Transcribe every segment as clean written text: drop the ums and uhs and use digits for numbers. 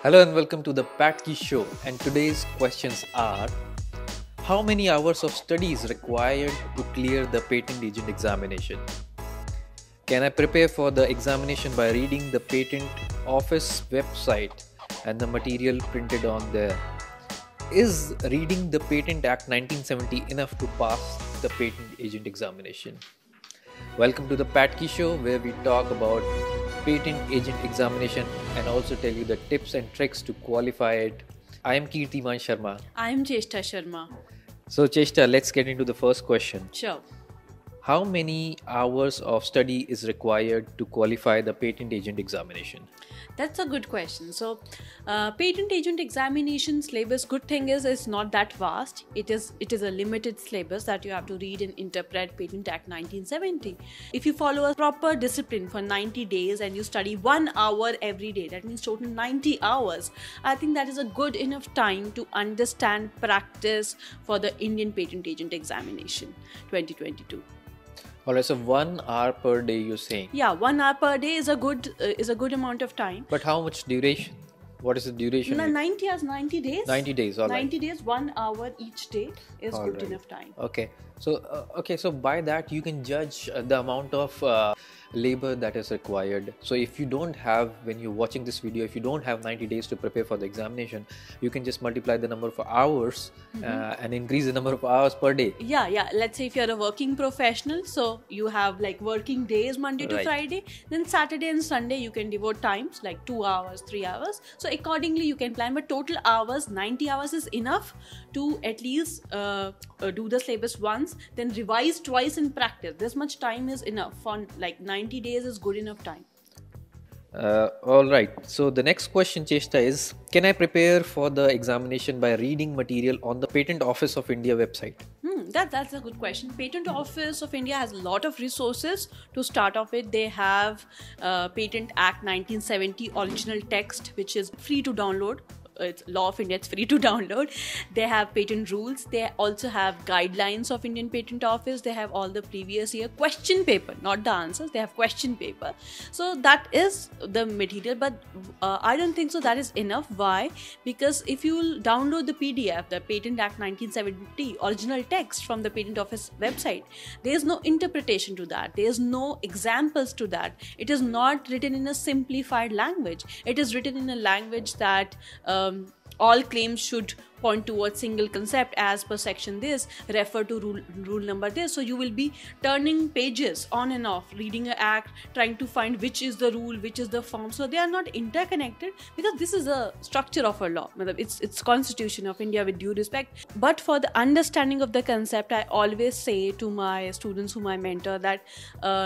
Hello and welcome to the Patkey Show, and today's questions are: how many hours of study is required to clear the patent agent examination? Can I prepare for the examination by reading the patent office website and the material printed on there? Is reading the Patent Act 1970 enough to pass the patent agent examination? Welcome to the Patkey Show, where we talk about patent agent examination and also tell you the tips and tricks to qualify it. I am Kirtiman Sharma. I am Cheshta Sharma. So Cheshta, let's get into the first question. Sure. How many hours of study is required to qualify the patent agent examination? That's a good question. So, patent agent examination syllabus, good thing is it's not that vast. It is a limited syllabus that you have to read and interpret Patent Act 1970. If you follow a proper discipline for 90 days and you study 1 hour every day, that means total 90 hours. I think that is a good enough time to understand practice for the Indian Patent Agent Examination 2022. Alright, so 1 hour per day you're saying. Yeah, 1 hour per day is a good amount of time. But how much duration? What is the duration? 90 hours, 90 days. 90 days, alright. 90 days, 1 hour each day is All good right. enough time. Okay, so by that you can judge the amount of labor that is required. So if you don't have, when you're watching this video, if you don't have 90 days to prepare for the examination, you can just multiply the number of hours and increase the number of hours per day. Yeah. Let's say if you're a working professional, so you have like working days Monday to Right. Friday, then Saturday and Sunday you can devote times like 2 hours, 3 hours. So accordingly you can plan, but total hours, 90 hours is enough to at least do the syllabus once, then revise twice in practice. This much time is enough. For like 90 days is good enough time. Alright, so the next question, Cheshta, is: can I prepare for the examination by reading material on the Patent Office of India website? That's a good question. Patent Office of India has a lot of resources. To start off with, they have Patent Act 1970 original text, which is free to download. It's law of India, it's free to download. They have patent rules. They also have guidelines of Indian Patent Office. They have all the previous year question paper, not the answers. They have question paper. So that is the material, but I don't think so that is enough. Why? Because if you download the PDF, the Patent Act 1970 original text from the Patent Office website, there is no interpretation to that. There is no examples to that. It is not written in a simplified language. It is written in a language that all claims should point towards single concept as per section this, refer to rule number this. So you will be turning pages on and off, reading an act, trying to find which is the rule, which is the form. So they are not interconnected, because this is a structure of a law. It's Constitution of India, with due respect. But for the understanding of the concept, I always say to my students whom I mentor that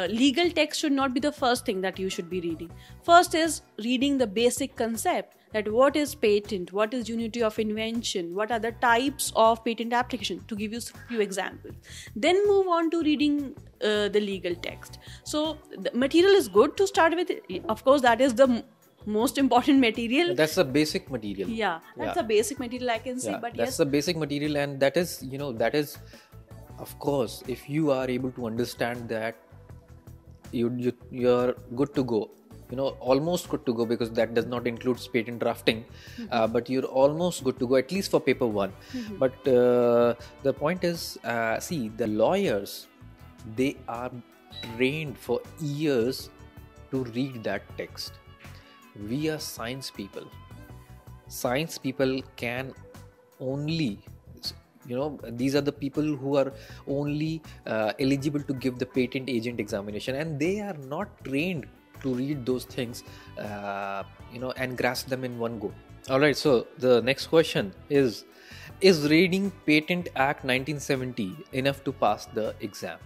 legal text should not be the first thing that you should be reading. First is reading the basic concept, that what is patent, what is unity of invention, what are the types of patent application, to give you a few examples. Then move on to reading the legal text. So the material is good to start with. Of course, that is the most important material. That's the basic material. Yeah, that's the basic material I can say. Yeah, but that's yes, the basic material, and that is, of course, if you are able to understand that, you're good to go. Almost good to go, because that does not include patent drafting, but you're almost good to go, at least for paper 1. But the point is, see, the lawyers, they are trained for years to read that text. We are science people. Science people can only, these are the people who are only eligible to give the patent agent examination, and they are not trained to read those things and grasp them in one go. Alright, so the next question is reading Patent Act 1970 enough to pass the exam?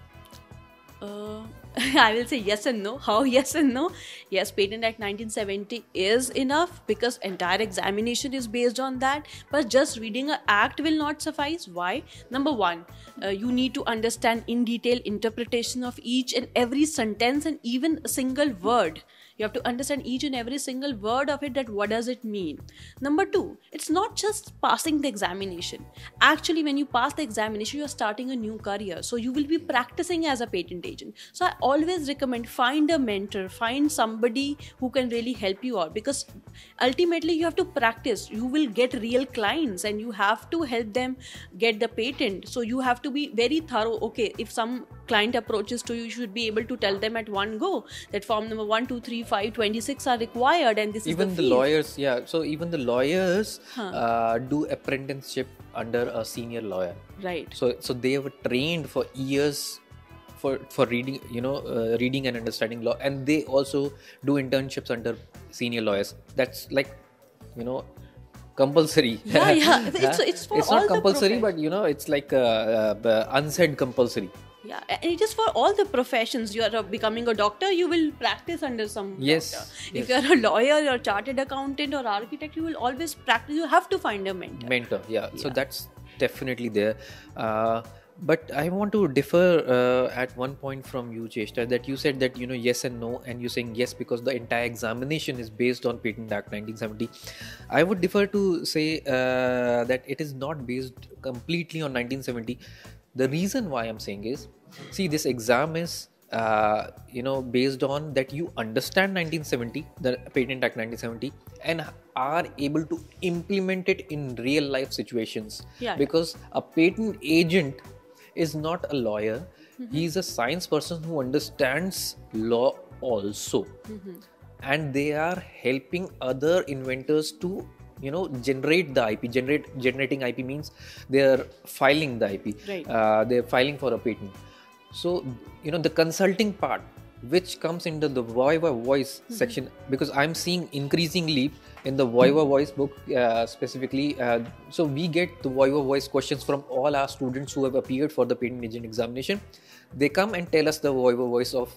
I will say yes and no. How yes and no? Yes, Patent Act 1970 is enough, because entire examination is based on that. But just reading an act will not suffice. Why? Number one, you need to understand in detail interpretation of each and every sentence and even a single word. You have to understand each and every single word of it, that what does it mean. Number two, it's not just passing the examination. Actually, when you pass the examination, you're starting a new career. So you will be practicing as a patent agent. So I always recommend, find a mentor, find somebody who can really help you out, because ultimately you have to practice. You will get real clients and you have to help them get the patent. So you have to be very thorough. Okay, if some client approaches to you, you should be able to tell them at one go that form number 1, 2, 3, 5, 26 are required, and this even is the lawyers. So even the lawyers do apprenticeship under a senior lawyer, right? So they were trained for years for reading, reading and understanding law, and they also do internships under senior lawyers. That's like, compulsory. It's for it's all not compulsory, the but it's like unsaid compulsory. Yeah, and it is for all the professions. You are becoming a doctor, you will practice under some doctor. If you are a lawyer or chartered accountant or architect, you will always practice. You have to find a mentor. So that's definitely there. But I want to differ at one point from you, Cheshta, that you said that, yes and no, and you're saying yes because the entire examination is based on Patent Act 1970. I would differ to say that it is not based completely on 1970. The reason why I'm saying is, see, this exam is, based on that you understand 1970, the Patent Act 1970, and are able to implement it in real life situations. Because a patent agent is not a lawyer. He is a science person who understands law also. And they are helping other inventors to generate the IP. Generating IP means they are filing the IP. Right. They are filing for a patent. So the consulting part, which comes into the Viva Voice section, because I'm seeing increasingly in the Viva Voice book specifically. So we get the Viva Voice questions from all our students who have appeared for the patent agent examination. They come and tell us the Viva Voice of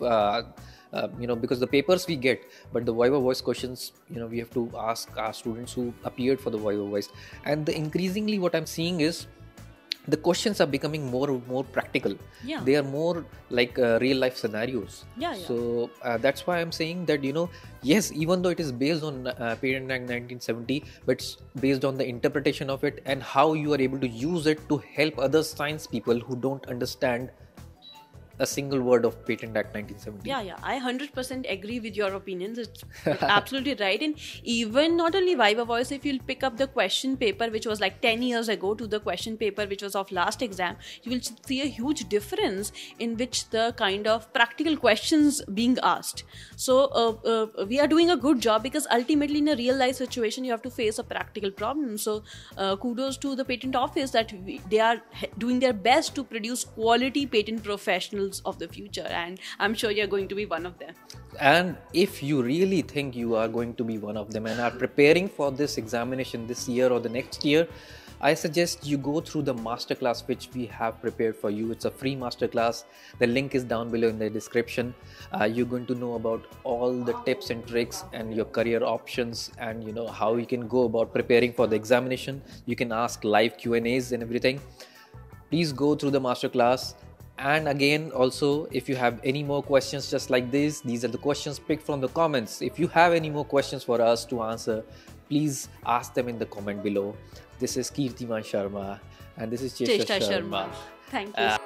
because the papers we get, but the Viva Voice questions, we have to ask our students who appeared for the Viva Voice. And increasingly what I'm seeing is the questions are becoming more practical. They are more like real life scenarios. So that's why I'm saying that, yes, even though it is based on Patent Act 1970, but it's based on the interpretation of it and how you are able to use it to help other science people who don't understand a single word of Patent Act 1970. I 100% agree with your opinions. It's absolutely right. And even not only Viva Voice, if you'll pick up the question paper, which was like 10 years ago, to the question paper which was of last exam, you will see a huge difference in which the kind of practical questions being asked. So we are doing a good job, because ultimately in a real life situation, you have to face a practical problem. So kudos to the patent office that they are doing their best to produce quality patent professionals of the future, and I'm sure you're going to be one of them. And if you really think you are going to be one of them and are preparing for this examination this year or the next year, I suggest you go through the masterclass which we have prepared for you. It's a free masterclass. The link is down below in the description. You're going to know about all the tips and tricks and your career options, and how you can go about preparing for the examination. You can ask live Q&As and everything. Please go through the masterclass. And again, also, if you have any more questions just like this, these are the questions picked from the comments. If you have any more questions for us to answer, please ask them in the comment below. This is Kirtiman Sharma and this is Cheshta Sharma. Thank you.